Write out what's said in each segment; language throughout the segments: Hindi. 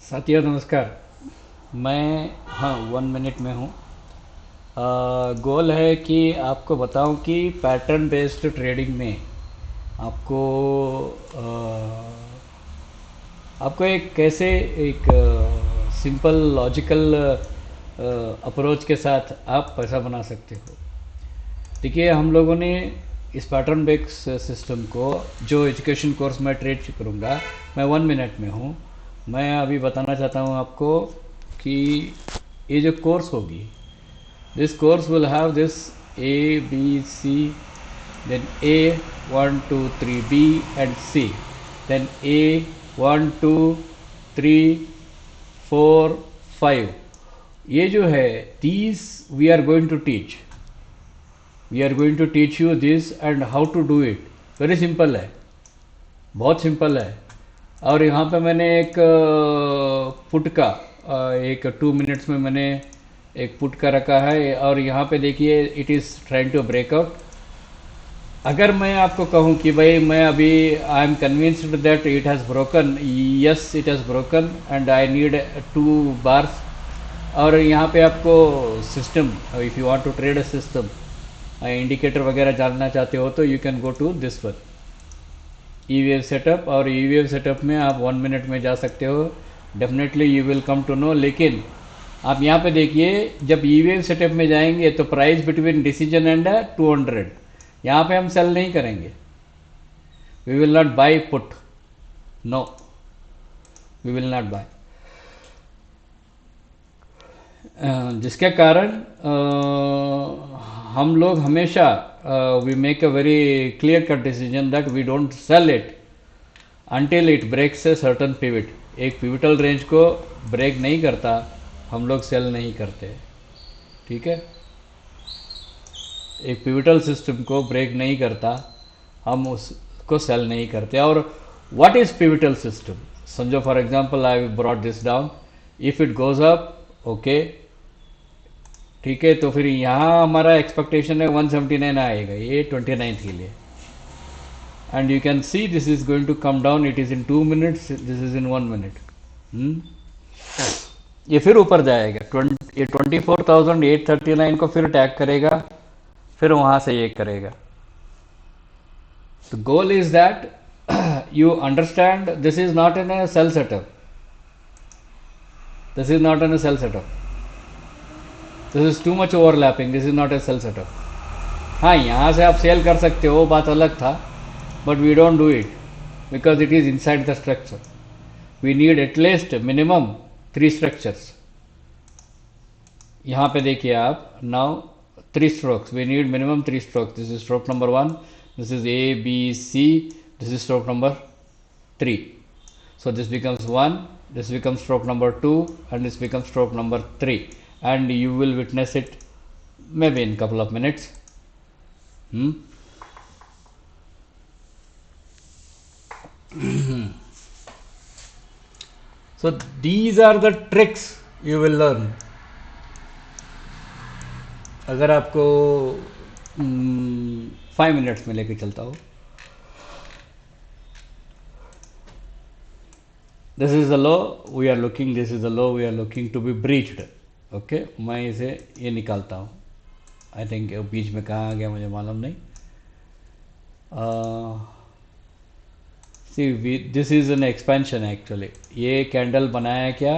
साथियों नमस्कार। मैं हाँ 1 मिनट में हूँ। गोल है कि आपको बताऊं कि पैटर्न बेस्ड ट्रेडिंग में आपको आपको एक कैसे एक सिंपल लॉजिकल अप्रोच के साथ आप पैसा बना सकते हो। देखिए हम लोगों ने इस पैटर्न बेस्ड सिस्टम को जो एजुकेशन कोर्स में ट्रेड करूँगा, मैं 1 मिनट में हूँ। मैं अभी बताना चाहता हूँ आपको कि ये जो कोर्स होगी, this course will have this A, B, C, then A 1 2 3 B and C, then A 1 2 3 4 5। ये जो है these we are going to teach, we are going to teach you this and how to do it। Very simple है, बहुत सिंपल है। और यहाँ पे मैंने एक पुट का एक 2 मिनट्स में मैंने एक पुट का रखा है और यहाँ पे देखिए it is trying to break out. अगर मैं आपको कहूँ कि भाई मैं अभी I am convinced that it has broken, yes it has broken and I need 2 bars. और यहाँ पे आपको system, if you want to trade a system, indicator वगैरह जानना चाहते हो तो you can go to this one, E wave setup. और ई वेव सेटअप में आप 1 मिनट में जा सकते हो, definitely you will come to know. लेकिन आप यहाँ पे देखिए जब ई वेव सेटअप में जाएंगे तो प्राइस बिटवीन डिसीजन एंड 200, यहाँ पे हम सेल नहीं करेंगे। We will not buy put, no we will not buy. जिसके कारण हम लोग हमेशा we make a very clear cut decision that we don't sell it until it breaks a certain pivot. एक पिविटल रेंज को ब्रेक नहीं करता, हम लोग सेल नहीं करते। ठीक है, एक पिविटल सिस्टम को ब्रेक नहीं करता, हम उसको सेल नहीं करते। और व्हाट इज पिविटल सिस्टम? समझो for example I brought this down, if it goes up, okay ठीक है, तो फिर यहाँ हमारा एक्सपेक्टेशन है 179 आएगा, ये 29 के लिए। And you can see this is going to come down, it is in 2 minutes, this is in 1 minute. ये फिर ऊपर जाएगा, ये 24,839 को फिर टैग करेगा, फिर वहां से ये करेगा। The goal is that you understand this is not in a cell setup. This is not in a cell setup. This is too much overlapping. This is not a cell setup. हाँ, यहाँ से आप सेल कर सकते हो, बात अलग था, but we don't do it because it is inside the structure. We need at least minimum 3 structures. यहाँ पे देखिए आप, now 3 strokes. We need minimum 3 strokes. This is stroke number 1. This is A, B, C. This is stroke number 3. So this becomes 1. This becomes stroke number 2, and this becomes stroke number 3. And you will witness it maybe in couple of minutes. So these are the tricks you will learn. अगर आपको 5 मिनट्स में लेके चलता हो, this is the low we are looking, this is the low we are looking to be breached. Okay, मैं इसे ये निकालता हूँ, आई थिंक बीच में कहाँ आ गया मुझे मालूम नहीं। सी this is an expansion actually. ये कैंडल बनाया क्या,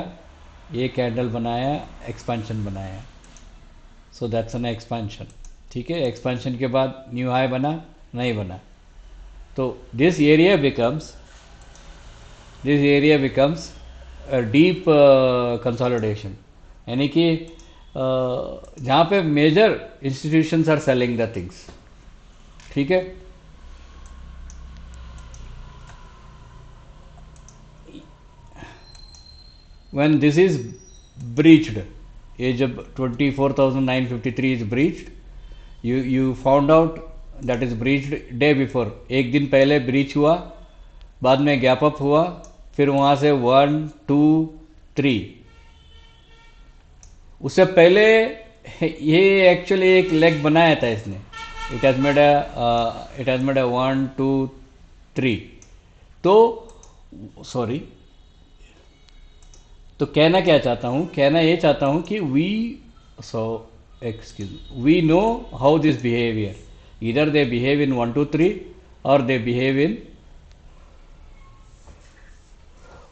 ये कैंडल बनाया, एक्सपेंशन बनाया, सो दैट्स एन एक्सपेंशन। ठीक है, एक्सपेंशन के बाद न्यू हाई बना, नहीं बना, तो this area becomes deep consolidation, यानी कि जहाँ पे major institutions are selling the things. ठीक है, व्हेन दिस इज ब्रीच्ड, ये जब 24,953 is breached, you found out that is breached day before, एक दिन पहले ब्रीच हुआ, बाद में गैप अप हुआ, फिर वहां से 1 2 3, उससे पहले ये एक्चुअली एक लेग बनाया था इसने, इट हैज मेड अ 1 2 3, तो सॉरी तो कहना क्या चाहता हूँ, कहना ये चाहता हूँ कि we so excuse we know how this behaviour, इधर दे बिहेव इन 1 2 3 और दे बिहेव इन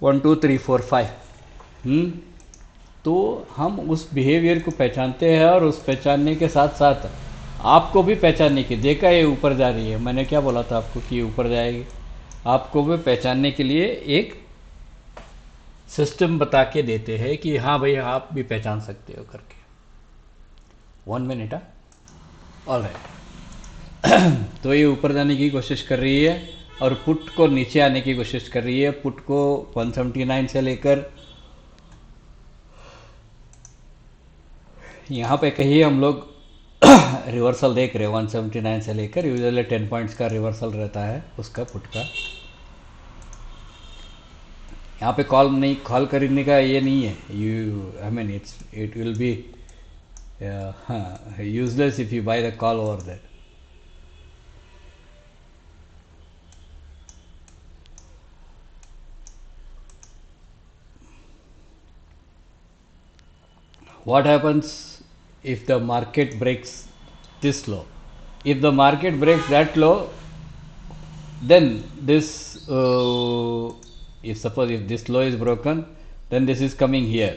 1 2 3 4 5। तो हम उस बिहेवियर को पहचानते हैं और उस पहचानने के साथ साथ आपको भी पहचानने की, देखा ये ऊपर जा रही है, मैंने क्या बोला था आपको कि ये ऊपर जाएगी, आपको भी पहचानने के लिए एक सिस्टम बता के देते हैं कि हाँ भाई आप भी पहचान सकते हो करके। 1 मिनट। All right. तो ये ऊपर जाने की कोशिश कर रही है और पुट को नीचे आने की कोशिश कर रही है। पुट को 179 से लेकर यहाँ पे कहीं हम लोग रिवर्सल देख रहे हैं। 179 से लेकर यूजुअली 10 पॉइंट्स का रिवर्सल रहता है उसका पुट का। यहाँ पे कॉल नहीं, कॉल करने का ये नहीं है, you I mean it will be useless if you buy the call over there. What happens if the market breaks this low? If the market breaks that low, then this if suppose if this low is broken, then this is coming here,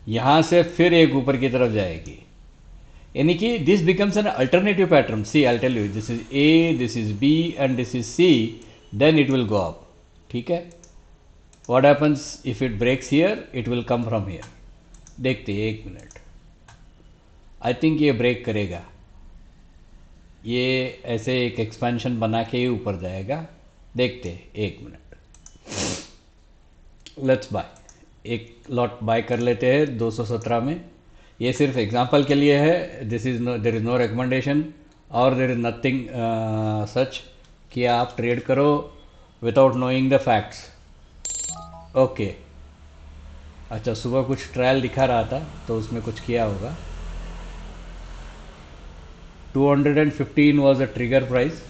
यहाँ से फिर एक ऊपर की तरफ जाएगी, यानी कि this becomes an alternative pattern. See I tell you, this is A, this is B and this is C, then it will go up. ठीक है। What happens if it breaks here, it will come from here. देखते हैं, 1 मिनट। आई थिंक ये ब्रेक करेगा, ये ऐसे एक एक्सपेंशन बना के ही ऊपर जाएगा। देखते हैं, 1 मिनट। लेट्स बाय, एक लॉट बाय कर लेते हैं 217 में। ये सिर्फ एग्जांपल के लिए है, this is no, there is no recommendation और देर इज नथिंग सच कि आप ट्रेड करो without knowing the facts. Okay, अच्छा, सुबह कुछ ट्रायल दिखा रहा था तो उसमें कुछ किया होगा। 215 was a trigger price.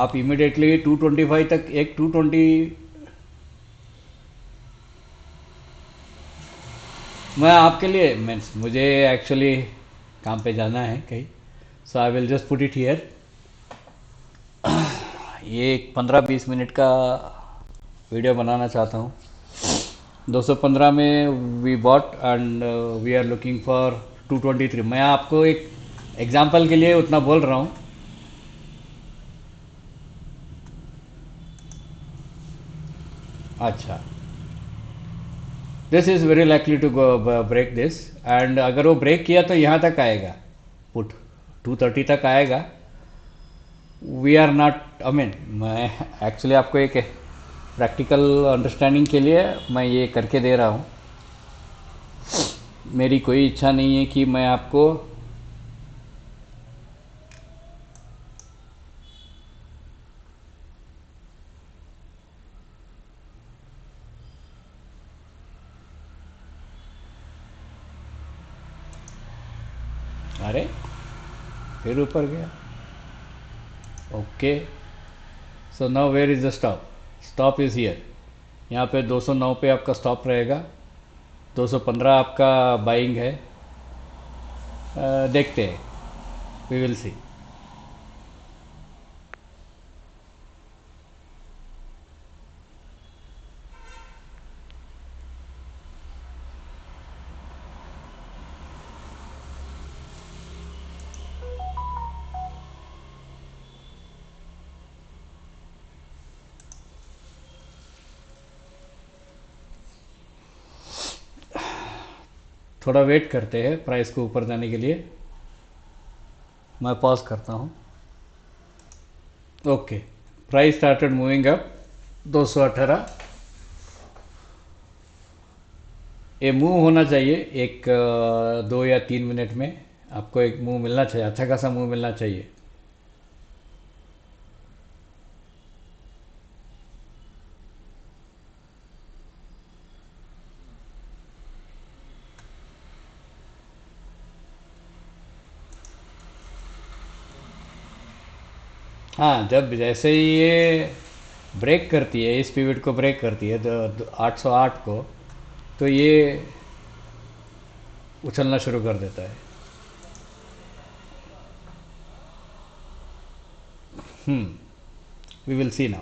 आप इमिडिएटली 225 तक एक 220, मैं आपके लिए मीन्स मुझे एक्चुअली काम पे जाना है कहीं, so I will just put it here. ये एक 15-20 मिनट का वीडियो बनाना चाहता हूँ। 215 में we bought and we are looking for 223। मैं आपको एक एग्जांपल के लिए उतना बोल रहा हूँ। अच्छा, this is very likely to go break this, and अगर वो ब्रेक किया तो यहाँ तक आएगा, पुट 230 तक आएगा। We are not, I mean मैं एक्चुअली आपको एक प्रैक्टिकल अंडरस्टैंडिंग के लिए मैं ये करके दे रहा हूँ। मेरी कोई इच्छा नहीं है कि मैं आपको अरे फिर ऊपर गया। Okay, so now where is the stop? Stop is here. यहाँ पे 209 पे आपका स्टॉप रहेगा, 215 आपका बाइंग है। देखते हैं, वी विल सी। थोड़ा वेट करते हैं प्राइस को ऊपर जाने के लिए। मैं पॉज करता हूँ। Okay, price started moving up 218। ये मूव होना चाहिए एक 2 या 3 मिनट में, आपको एक मूव मिलना चाहिए, अच्छा खासा मूव मिलना चाहिए। हाँ, जब जैसे ही ये ब्रेक करती है, इस पिवट को ब्रेक करती है 808 को, तो ये उछलना शुरू कर देता है। We will see now.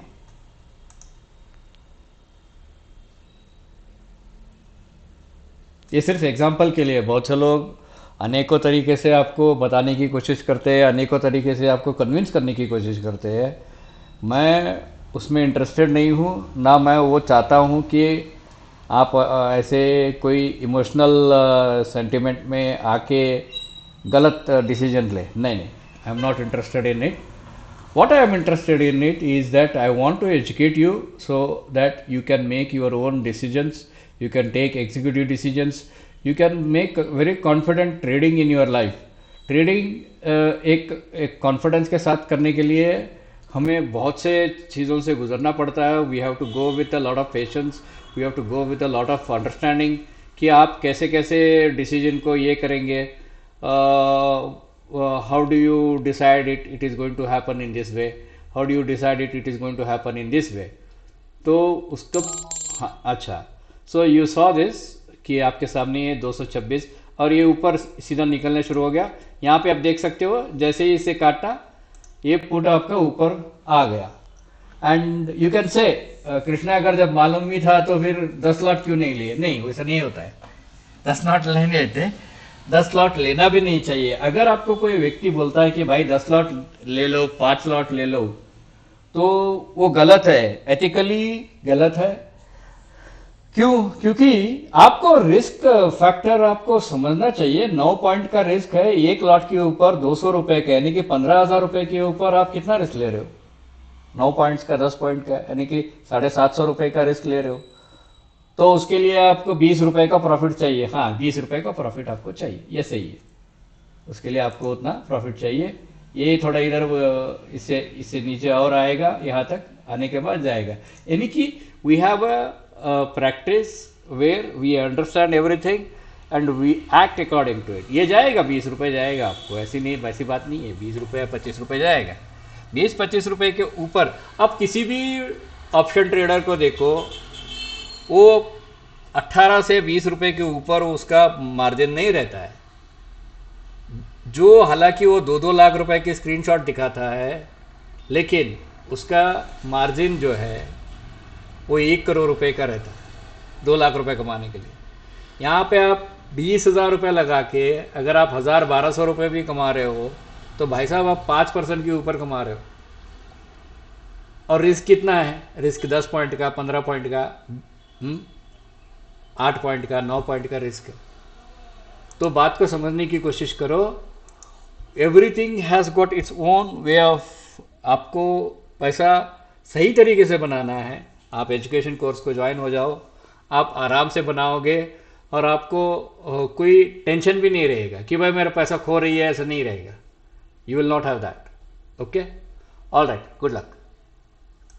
ये सिर्फ एग्जाम्पल के लिए, बहुत से लोग अनेकों तरीके से आपको बताने की कोशिश करते हैं, अनेकों तरीके से आपको कन्विंस करने की कोशिश करते हैं। मैं उसमें इंटरेस्टेड नहीं हूँ, ना मैं वो चाहता हूँ कि आप ऐसे कोई इमोशनल सेंटिमेंट में आके गलत डिसीजन ले। नहीं नहीं, I am not interested in it. What I am interested in it is that I want to educate you so that you can make your own decisions, you can take executive decisions, you can make very confident trading in your life. Trading एक कॉन्फिडेंस के साथ करने के लिए हमें बहुत से चीज़ों से गुजरना पड़ता है। We have to go with a lot of patience, we have to go with a lot of understanding कि आप कैसे कैसे डिसीजन को ये करेंगे। How do you decide it is going to happen in this way, how do you decide it is going to happen in this way। तो उसको हाँ, अच्छा, सो यू सॉ दिस कि आपके सामने ये 226 और ये ऊपर सीधा निकलने शुरू हो गया। यहाँ पे आप देख सकते हो जैसे ही इसे काटा ये पुट आपका ऊपर आ गया। And you can say Krishna अगर जब मालूम ही था तो फिर 10 लॉट क्यों नहीं लिए। नहीं, वैसा नहीं होता है, 10 लॉट लेने लेते, 10 लॉट लेना भी नहीं चाहिए। अगर आपको कोई व्यक्ति बोलता है कि भाई 10 लॉट ले लो, 5 लॉट ले लो, तो वो गलत है, एथिकली गलत है। क्यों? क्योंकि आपको रिस्क फैक्टर आपको समझना चाहिए। 9 पॉइंट का रिस्क है, एक लॉट के ऊपर 200 रुपए का, यानी कि 15,000 रुपए के ऊपर आप कितना रिस्क ले रहे हो? 9 पॉइंट्स का, 10 पॉइंट का, यानी कि 750 रुपए का रिस्क ले रहे हो। तो उसके लिए आपको 20 रुपए का प्रॉफिट चाहिए। हाँ, 20 रुपए का प्रॉफिट आपको चाहिए, ये सही है। उसके लिए आपको उतना प्रॉफिट चाहिए। ये थोड़ा इधर इससे इससे नीचे और आएगा, यहाँ तक आने के बाद जाएगा। यानी कि we have a practice where we understand everything and we act according to it. ये जाएगा, 20 रुपए जाएगा आपको, ऐसी नहीं, वैसी बात नहीं है। 20 रुपये 25 रुपये जाएगा। 20-25 रुपए के ऊपर अब किसी भी ऑप्शन ट्रेडर को देखो, वो 18 से 20 रुपए के ऊपर उसका मार्जिन नहीं रहता है। जो हालांकि वो 2-2 लाख रुपए की स्क्रीनशॉट दिखाता है, लेकिन उसका मार्जिन जो है वो 1 करोड़ रुपए का रहता है 2 लाख रुपए कमाने के लिए। यहाँ पे आप 20,000 रुपये लगा के अगर आप 1,000-1,200 रुपये भी कमा रहे हो, तो भाई साहब आप 5% के ऊपर कमा रहे हो। और रिस्क कितना है? रिस्क 10 पॉइंट का, 15 पॉइंट का, 8 पॉइंट का, 9 पॉइंट का रिस्क है। तो बात को समझने की कोशिश करो। Everything has got its own way of. आपको पैसा सही तरीके से बनाना है, आप एजुकेशन कोर्स को ज्वाइन हो जाओ, आप आराम से बनाओगे और आपको कोई टेंशन भी नहीं रहेगा कि भाई मेरा पैसा खो रही है, ऐसा नहीं रहेगा। You will not have that. Okay, all right, good luck.